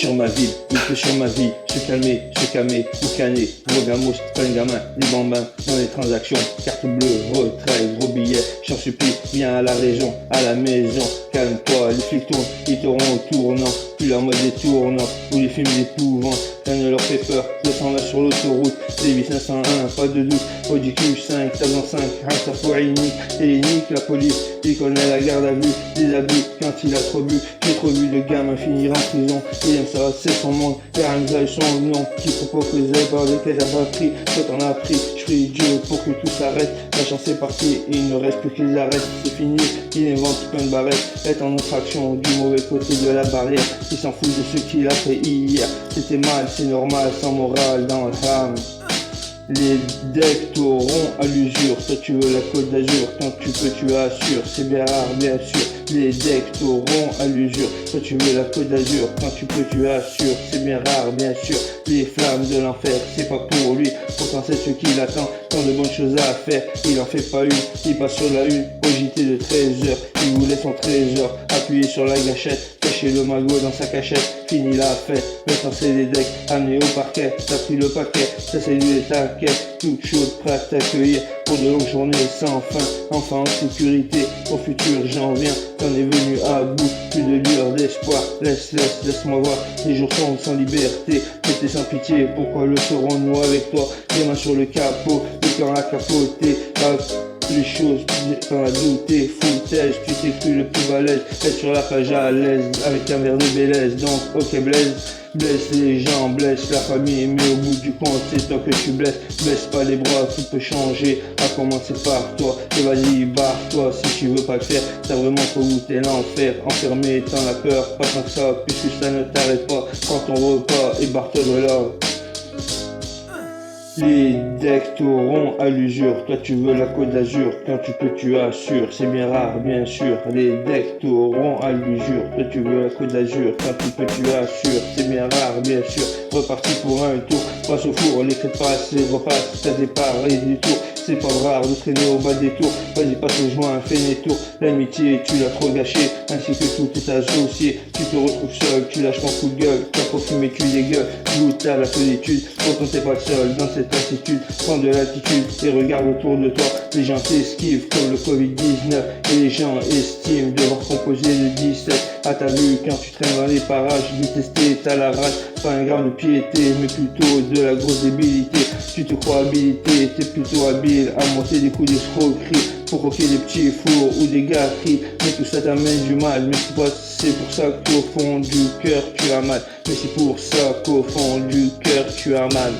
sur ma ville, il fait sur ma vie, se calmer, ou canner, gros gamos, pas un gamin, les bambins dans les transactions, carte bleue, retrait, gros billets, j'en supplie, viens à la région, à la maison, calme-toi, les flics tournent, ils t'auront au tournant, plus la mode des tournants, ou les films d'épouvante, rien ne leur fait peur, 220 sur l'autoroute, les 501, pas de doute, Audi Q5, 505, rien ça pour unique, et nique la police, il connaît la garde à vue, des abus, quand il a trop bu, j'ai trop vu de gamins finir en prison, il aime ça, c'est son monde, faire un grave son nom, qui propose les par lesquels t'as pas pris, toi t'en as pris, je prie Dieu pour que tout s'arrête, la chance est partie, il ne reste plus qu'ils arrêtent, c'est fini, il invente plein de barrettes, être en infraction du mauvais côté de la barrière, il s'en fout de ce qu'il a fait hier, c'était mal, c'est normal, sans morale dans l'âme. Les decks t'auront à l'usure, toi tu veux la Côte d'Azur, quand tu peux tu assures, c'est bien rare bien sûr. Les decks t'auront à l'usure, toi tu veux la Côte d'Azur, quand tu peux tu assures, c'est bien rare bien sûr. Les flammes de l'enfer, c'est pas pour lui, pourtant c'est ce qu'il attend, tant de bonnes choses à faire, il en fait pas une, il passe sur la une, au JT de 13h, il voulait son trésor, appuyé sur la gâchette, cacher le magot dans sa cachette, fini la fête, maintenant c'est les decks, amené au parquet, t'as pris le paquet, ça c'est lui et t'inquiète, toute chose prête à t'accueillir, pour de longues journées sans fin, enfin en sécurité, au futur j'en viens, t'en es venu à bout, plus de lueur d'espoir, laisse-moi voir, les jours tombent sans liberté, t'étais sans pitié, pourquoi le serons-nous avec toi, les mains sur le capot, le cœur à capoter, les choses, t'en as douté, foutaise, tu t'es cru le plus balèze, être sur la page à l'aise, avec un verre de bélèze, donc ok blesse les gens, blesse la famille, mais au bout du compte c'est toi que tu blesses, baisse pas les bras, tout peut changer, à commencer par toi, et vas-y barre-toi si tu veux pas le faire, t'as vraiment trop goûté l'enfer, enfermé t'en as peur, pas tant que ça, puisque ça ne t'arrête pas, prends ton repas et barre-toi de là. Les decks t'auront à l'usure, toi tu veux la Côte d'Azur, quand tu peux tu assures, c'est bien rare bien sûr. Les decks t'auront à l'usure, toi tu veux la Côte d'Azur, quand tu peux tu assures, c'est bien rare bien sûr. Reparti pour un tour, passe au four, les crêpes passent, les repasse, ça départ et du tour. C'est pas rare de traîner au bas des tours, vas-y passe au joint, fais des tours. L'amitié tu l'as trop gâché, ainsi que tout est associé. Tu te retrouves seul, tu lâches ton coup de gueule, t'as trop fumé, tu dégueules, goûte à la solitude, pourtant t'es pas seul dans cette lassitude. Prends de l'attitude et regarde autour de toi, les gens t'esquivent comme le Covid-19 et les gens estiment devoir composer le 17. À ta vue quand tu traînes dans les parages, détesté, t'as la rage, pas un gramme de piété, mais plutôt de la grosse débilité. Tu te crois habilité, t'es plutôt habile à monter des coups d'escroquerie pour croquer des petits fours ou des gâteries, mais tout ça t'amène du mal. Mais c'est pour ça qu'au fond du cœur tu as mal, mais c'est pour ça qu'au fond du cœur tu as mal.